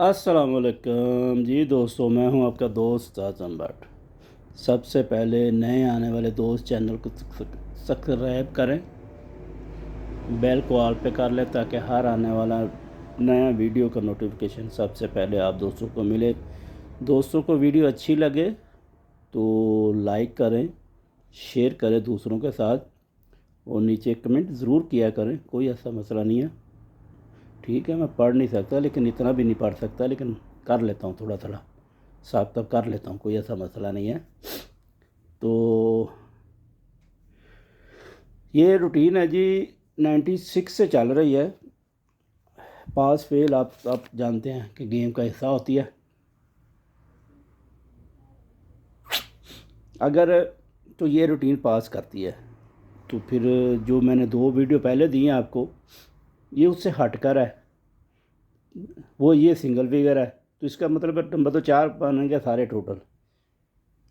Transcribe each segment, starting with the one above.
अस्सलामुअलैकुम जी दोस्तों, मैं हूं आपका दोस्त आज़म भट्ट। सबसे पहले नए आने वाले दोस्त चैनल को सब्सक्राइब करें, बेल को ऑल पे कर लें ताकि हर आने वाला नया वीडियो का नोटिफिकेशन सबसे पहले आप दोस्तों को मिले। दोस्तों को वीडियो अच्छी लगे तो लाइक करें, शेयर करें दूसरों के साथ, और नीचे कमेंट ज़रूर किया करें। कोई ऐसा मसला नहीं है, ठीक है। मैं पढ़ नहीं सकता, लेकिन इतना भी नहीं पढ़ सकता, लेकिन कर लेता हूँ, थोड़ा थोड़ा साफ तब कर लेता हूँ, कोई ऐसा मसला नहीं है। तो ये रूटीन है जी, 96 से चल रही है। पास फेल आप जानते हैं कि गेम का हिस्सा होती है। अगर तो ये रूटीन पास करती है तो फिर जो मैंने 2 वीडियो पहले दिए हैं आपको, ये उससे हटकर है। वो ये सिंगल फिगर है, तो इसका मतलब नंबर तो 4 बनेंगे सारे टोटल।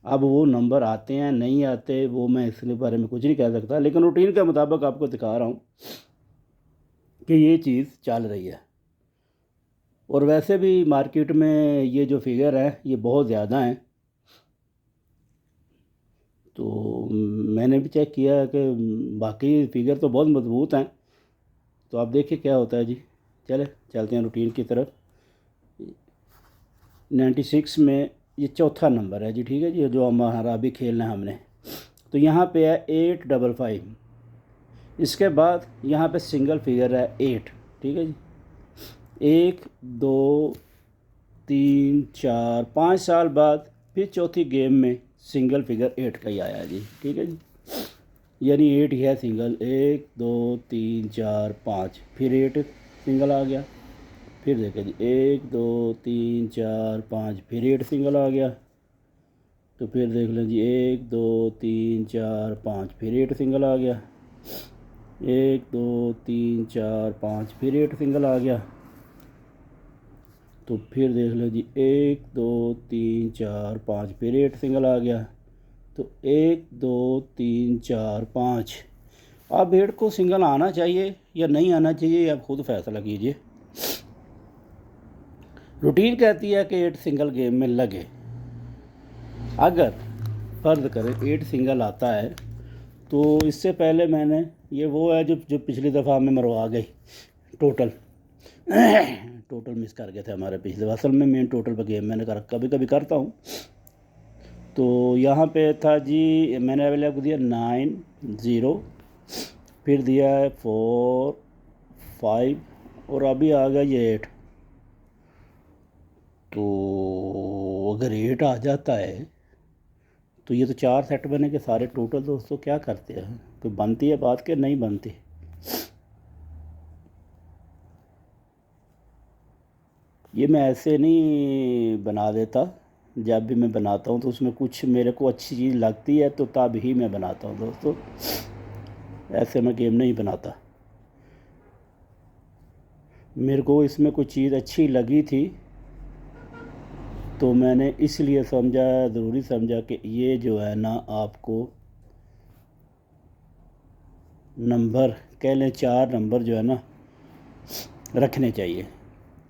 अब वो नंबर आते हैं नहीं आते वो मैं इसके बारे में कुछ नहीं कह सकता, लेकिन रूटीन के मुताबिक आपको दिखा रहा हूँ कि ये चीज़ चल रही है। और वैसे भी मार्केट में ये जो फिगर है ये बहुत ज़्यादा हैं। तो मैंने भी चेक किया कि बाकी फिगर तो बहुत मजबूत हैं। तो आप देखिए क्या होता है जी। चलते हैं रूटीन की तरफ। 96 में ये चौथा नंबर है जी, ठीक है जी, जो हमारा अभी खेलना है हमने। तो यहाँ पे है 855। इसके बाद यहाँ पे सिंगल फिगर है 8, ठीक है जी। 1 2 3 4 5 साल बाद फिर चौथी गेम में सिंगल फिगर 8 का ही आया जी, ठीक है जी। यानी 8 ही है सिंगल। 1 2 3 4 5 फिर 8 सिंगल आ गया। फिर देखें जी, 1 2 3 4 5 फिर 8 सिंगल आ गया। तो फिर देख लें जी, 1 2 3 4 5 फिर 8 सिंगल आ गया। 1 2 3 4 5 फिर 8 सिंगल आ गया। तो फिर देख लो जी, 1 2 3 4 5 फिर 8 सिंगल आ गया। तो 1 2 3 4 5। अब 8 को सिंगल आना चाहिए या नहीं आना चाहिए, आप खुद फैसला कीजिए। रूटीन कहती है कि 8 सिंगल गेम में लगे। अगर फ़र्ज़ करें 8 सिंगल आता है तो इससे पहले मैंने ये वो है जो पिछली दफ़ा हमें मरवा गई टोटल। टोटल मिस कर गए थे हमारे पिछले। असल में मेन टोटल पर गेम मैंने कभी कभी करता हूँ। तो यहाँ पे था जी, मैंने अवेलेबल दिया 9 0, फिर दिया है 4 5, और अभी आ गया ये 8। तो अगर 8 आ जाता है तो ये तो 4 सेट बने के सारे टोटल। दोस्तों क्या करते हैं, तो बनती है बात के नहीं बनती। ये मैं ऐसे नहीं बना देता, जब भी मैं बनाता हूँ तो उसमें कुछ मेरे को अच्छी चीज़ लगती है तो तब ही मैं बनाता हूँ दोस्तों, ऐसे मैं गेम नहीं बनाता। मेरे को इसमें कुछ चीज़ अच्छी लगी थी तो मैंने इसलिए समझा, ज़रूरी समझा कि ये जो है ना आपको नंबर कह लें, 4 नंबर जो है ना रखने चाहिए।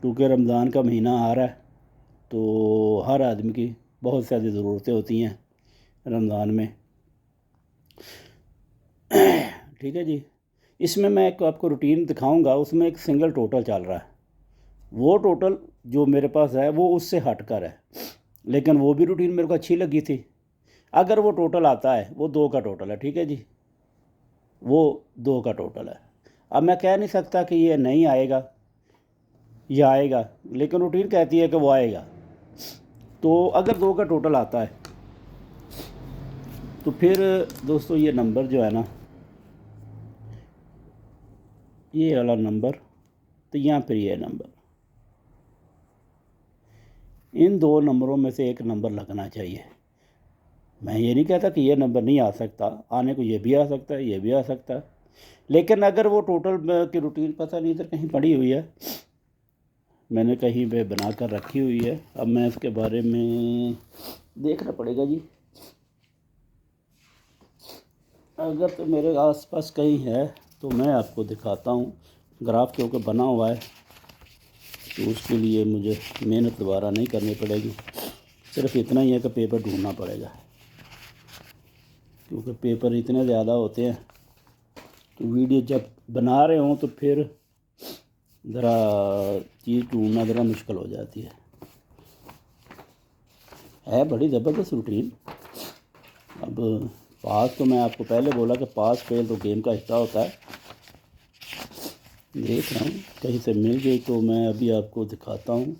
क्योंकि रमज़ान का महीना आ रहा है तो हर आदमी की बहुत सारी ज़रूरतें होती हैं रमज़ान में। ठीक है जी। इसमें मैं एक आपको रूटीन दिखाऊंगा, उसमें एक सिंगल टोटल चल रहा है। वो टोटल जो मेरे पास है वो उससे हट कर है, लेकिन वो भी रूटीन मेरे को अच्छी लगी थी। अगर वो टोटल आता है, वो 2 का टोटल है, ठीक है जी, वो 2 का टोटल है। अब मैं कह नहीं सकता कि ये नहीं आएगा या आएगा, लेकिन रूटीन कहती है कि वो आएगा। तो अगर 2 का टोटल आता है तो फिर दोस्तों ये नंबर जो है ना, ये वाला नंबर, तो यहाँ पर ये नंबर, इन 2 नंबरों में से एक नंबर लगना चाहिए। मैं ये नहीं कहता कि ये नंबर नहीं आ सकता, आने को ये भी आ सकता है, ये भी आ सकता है। लेकिन अगर वो टोटल की रूटीन पता नहीं इधर कहीं पड़ी हुई है, मैंने कहीं पे बना कर रखी हुई है। अब मैं इसके बारे में देखना पड़ेगा जी। अगर तो मेरे आसपास कहीं है तो मैं आपको दिखाता हूँ। ग्राफ क्योंकि बना हुआ है तो उसके लिए मुझे मेहनत दोबारा नहीं करनी पड़ेगी, सिर्फ इतना ही है कि पेपर ढूंढना पड़ेगा, क्योंकि पेपर इतने ज़्यादा होते हैं तो वीडियो जब बना रहे हों तो फिर ज़रा चीज़ ढूंढना ज़रा मुश्किल हो जाती है बड़ी ज़बरदस्त रूटीन। अब पास तो मैं आपको पहले बोला कि पास फेल तो गेम का हिस्सा होता है। देख रहा हूँ कहीं से मिल गई तो मैं अभी आपको दिखाता हूँ।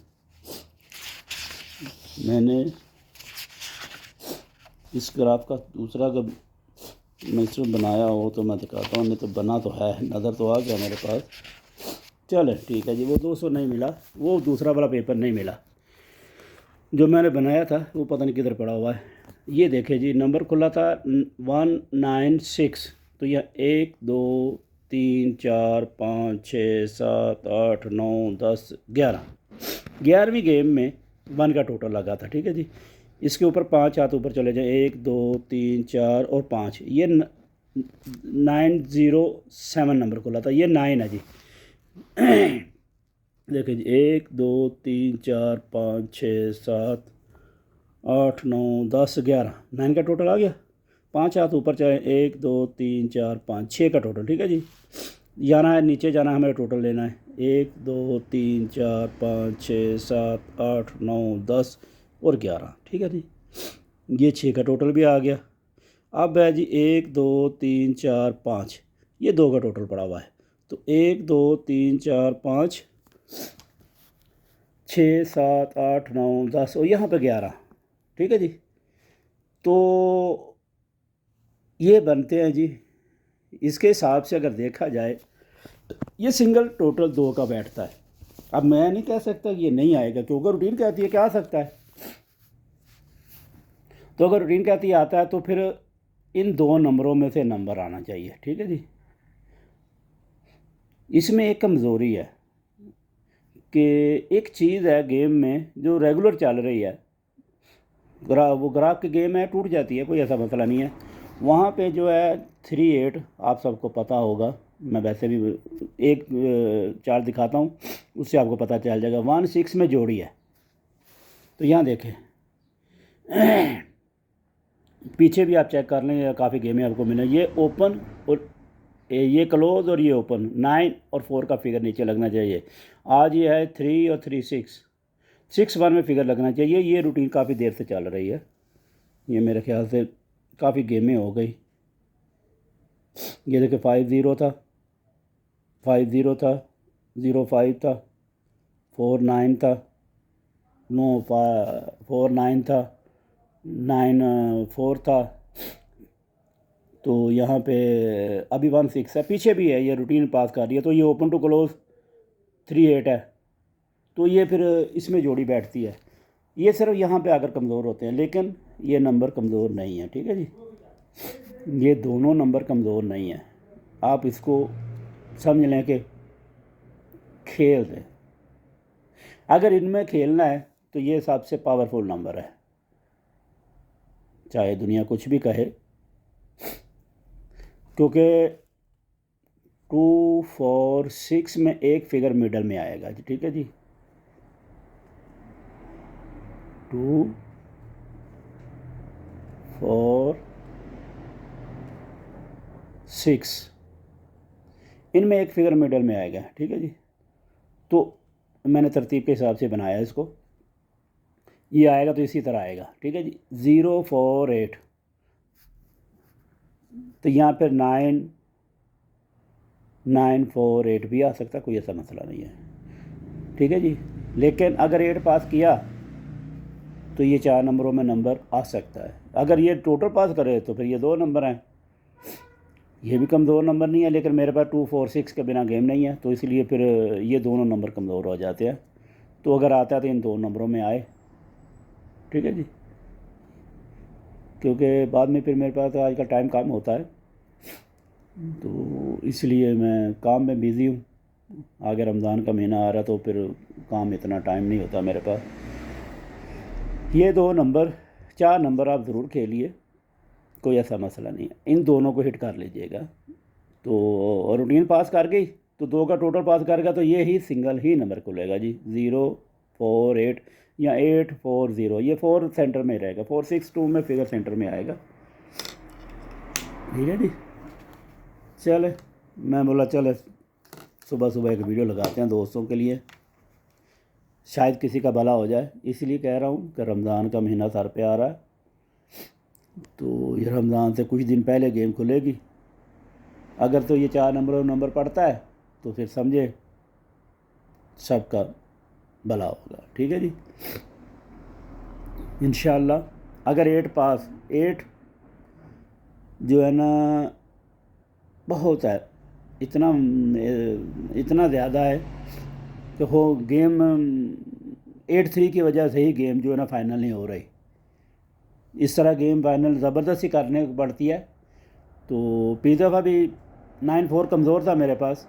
मैंने इस ग्राफ का दूसरा अगर मिश्रण बनाया हो तो मैं दिखाता हूँ, नहीं तो बना तो है, नज़र तो आ गया मेरे पास। चले ठीक है जी, वो 200 नहीं मिला, वो दूसरा वाला पेपर नहीं मिला जो मैंने बनाया था, वो पता नहीं किधर पड़ा हुआ है। ये देखे जी, नंबर खुला था 196, तो यह 1 2 3 4 5 6 7 8 9 10 11, 11वीं गेम में 1 का टोटल लगा था। ठीक है जी, इसके ऊपर 5 हाथ ऊपर चले जाए, 1 2 3 4 और 5, ये 907 नंबर खुला था, ये 9 है जी। देखिए जी, 1 2 3 4 5 6 7 8 9 10 11, 9 का टोटल आ गया। 5 हाथ ऊपर चाहे, 1 2 3 4 5 6 का टोटल। ठीक है जी, जाना है नीचे, जाना है हमें, टोटल लेना है 1 2 3 4 5 6 7 8 9 10 और 11। ठीक है जी, ये 6 का टोटल भी आ गया। अब है जी 1 2 3 4 5, ये 2 का टोटल पड़ा हुआ है, तो 1 2 3 4 5 6 7 8 9 10 और यहाँ पे 11। ठीक है जी, तो ये बनते हैं जी, इसके हिसाब से अगर देखा जाए ये सिंगल टोटल 2 का बैठता है। अब मैं नहीं कह सकता कि ये नहीं आएगा, क्योंकि रूटीन कहती है कि आ सकता है। तो अगर रूटीन कहती है आता है तो फिर इन 2 नंबरों में से नंबर आना चाहिए। ठीक है जी, इसमें एक कमज़ोरी है कि एक चीज़ है गेम में जो रेगुलर चल रही है, वो ग्राफ की गेम है, टूट जाती है, कोई ऐसा मसला नहीं है। वहाँ पे जो है 3 8, आप सबको पता होगा, मैं वैसे भी एक चार्ट दिखाता हूँ, उससे आपको पता चल जाएगा। 1 6 में जोड़ी है, तो यहाँ देखें पीछे भी आप चेक कर लें, काफ़ी गेमें आपको मिले, ये ओपन और ये क्लोज और ये ओपन। 9 और 4 का फिगर नीचे लगना चाहिए। आज ये है 3 और 3 6, 6 1 में फिगर लगना चाहिए। ये रूटीन काफ़ी देर से चल रही है, ये मेरे ख्याल से काफ़ी गेमें हो गई। ये देखिए 5 0 था, 5 0 था, 0 5 था, 4 9 था, 4 9 था, 9 4 था। तो यहाँ पे अभी 1 6 है, पीछे भी है, ये रूटीन पास कर रही है। तो ये ओपन टू क्लोज 3 8 है, तो ये फिर इसमें जोड़ी बैठती है। ये सिर्फ यहाँ पे आकर कमज़ोर होते हैं, लेकिन ये नंबर कमज़ोर नहीं है। ठीक है जी, ये दोनों नंबर कमज़ोर नहीं है। आप इसको समझ लें कि खेल दें। अगर इनमें खेलना है तो ये सबसे पावरफुल नंबर है, चाहे दुनिया कुछ भी कहे, क्योंकि 2 4 6 में एक फिगर मिडल में आएगा जी। ठीक है जी, 2 4 6 इनमें एक फिगर मिडल में आएगा। ठीक है जी, तो मैंने तरतीब के हिसाब से बनाया इसको, ये आएगा तो इसी तरह आएगा। ठीक है जी, 0 4 8, तो यहाँ पर 9 9 4 8 भी आ सकता है, कोई ऐसा मसला नहीं है। ठीक है जी, लेकिन अगर 8 पास किया तो ये 4 नंबरों में नंबर आ सकता है। अगर ये टोटल पास करे तो फिर ये 2 नंबर हैं, ये भी कमज़ोर नंबर नहीं है, लेकिन मेरे पास 2 4 6 के बिना गेम नहीं है, तो इसलिए फिर ये दोनों नंबर कमज़ोर हो जाते हैं। तो अगर आता है तो इन 2 नंबरों में आए। ठीक है जी, क्योंकि बाद में फिर मेरे पास आज का टाइम कम होता है, तो इसलिए मैं काम में बिज़ी हूँ। आगे रमज़ान का महीना आ रहा तो फिर काम इतना टाइम नहीं होता मेरे पास। ये 2 नंबर 4 नंबर आप ज़रूर खेलिए, कोई ऐसा मसला नहीं है, इन दोनों को हिट कर लीजिएगा। तो रूटीन पास कर गई तो 2 का टोटल पास करेगा तो ये ही सिंगल ही नंबर खुलेगा जी, 048 या 840, ये 4 सेंटर में रहेगा, 462 में फिगर सेंटर में आएगा। ठीक है जी। चले, मैं बोला चले सुबह सुबह एक वीडियो लगाते हैं दोस्तों के लिए, शायद किसी का भला हो जाए, इसलिए कह रहा हूँ कि रमज़ान का महीना सर पे आ रहा है, तो ये रमज़ान से कुछ दिन पहले गेम खुलेगी। अगर तो ये 4 नंबर पड़ता है तो फिर समझे सबका भला होगा। ठीक है जी, इंशाल्लाह। अगर 8 पास, 8 जो है ना बहुत है, इतना ज़्यादा है कि हो गेम 8-3 की वजह से ही गेम जो है ना फाइनल नहीं हो रही। इस तरह गेम फाइनल ज़बरदस्ती करने पड़ती है। तो पिछली दफ़ा भी 9-4 कमज़ोर था मेरे पास,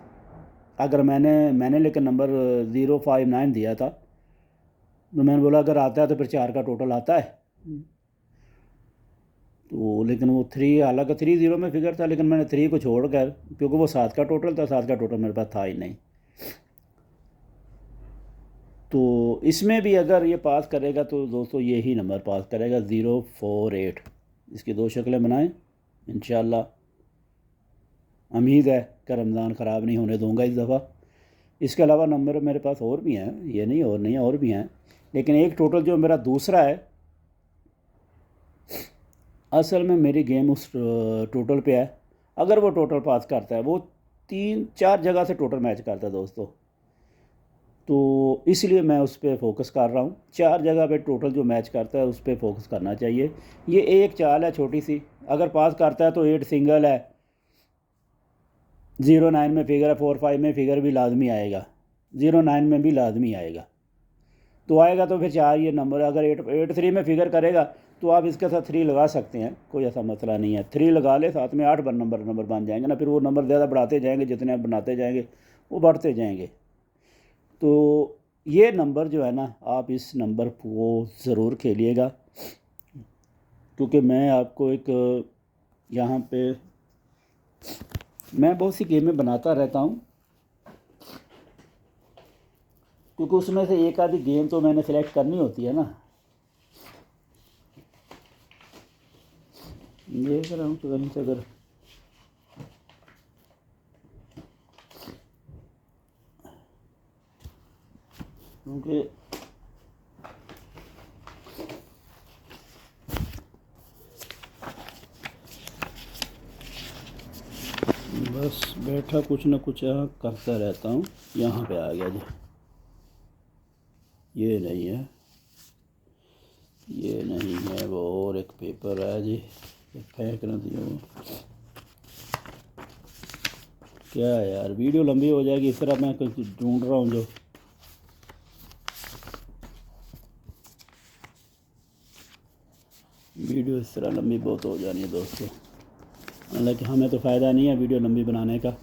अगर मैंने लेकिन नंबर 059 दिया था, तो मैंने बोला अगर आता है तो फिर 4 का टोटल आता है। तो लेकिन वो 3, हालांकि 3-0 में फिगर था, लेकिन मैंने 3 को छोड़ कर, क्योंकि वो 7 का टोटल था, 7 का टोटल मेरे पास था ही नहीं। तो इसमें भी अगर ये पास करेगा तो दोस्तों ये ही नंबर पास करेगा, 048। इसकी 2 शक्लें बनाएं, इंशाल्लाह। उम्मीद है कि रमज़ान ख़राब नहीं होने दूंगा इस दफ़ा। इसके अलावा नंबर मेरे पास और भी हैं, ये नहीं और नहीं, और भी हैं, लेकिन एक टोटल जो मेरा दूसरा है, असल में मेरी गेम उस टोटल पे है। अगर वो टोटल पास करता है, वो 3-4 जगह से टोटल मैच करता है दोस्तों, तो इसलिए मैं उस पर फोकस कर रहा हूँ। 4 जगह पे टोटल जो मैच करता है उस पर फोकस करना चाहिए। ये एक चाल है छोटी सी, अगर पास करता है तो 8 सिंगल है, 09 में फिगर है, 45 में फिगर भी लाजमी आएगा, 09 में भी लाजमी आएगा। तो आएगा तो फिर 4 ये नंबर, अगर 83 में फिगर करेगा तो आप इसके साथ 3 लगा सकते हैं, कोई ऐसा मसला नहीं है। 3 लगा ले, साथ में 8 नंबर बन जाएंगे ना, फिर वो नंबर ज़्यादा बढ़ाते जाएंगे, जितने आप बनाते जाएंगे वो बढ़ते जाएंगे। तो ये नंबर जो है ना, आप इस नंबर को ज़रूर खेलिएगा, क्योंकि मैं आपको एक यहाँ पे मैं बहुत सी गेमें बनाता रहता हूँ, क्योंकि उसमें से एक आधी गेम तो मैंने सेलेक्ट करनी होती है ना। देख रहा हूँ तो कहीं से अगर क्योंकि बस बैठा कुछ ना कुछ यहाँ करता रहता हूँ। यहाँ पे आ गया जी, ये नहीं है, ये नहीं है, वो और एक पेपर है जी, फेंक ना दिया वो। क्या है यार, वीडियो लंबी हो जाएगी, इस तरह मैं कुछ ढूंढ रहा हूँ जो वीडियो इस तरह लंबी बहुत हो जानी है दोस्तों। हालांकि हमें तो फ़ायदा नहीं है वीडियो लंबी बनाने का,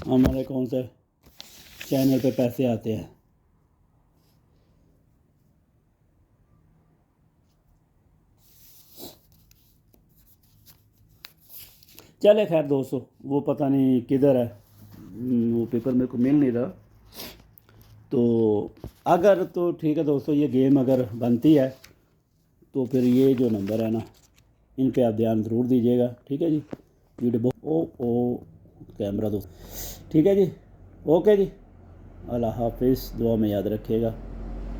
हमारे कौन से चैनल पे पैसे आते हैं। चले खैर दोस्तों, वो पता नहीं किधर है, वो पेपर मेरे को मिल नहीं रहा। तो अगर तो ठीक है दोस्तों, ये गेम अगर बनती है तो फिर ये जो नंबर है ना, इन पे आप ध्यान ज़रूर दीजिएगा। ठीक है जी, वीडियो ओ कैमरा दो। ठीक है जी, ओके जी, अल्लाह हाफिज़, दुआ में याद रखिएगा।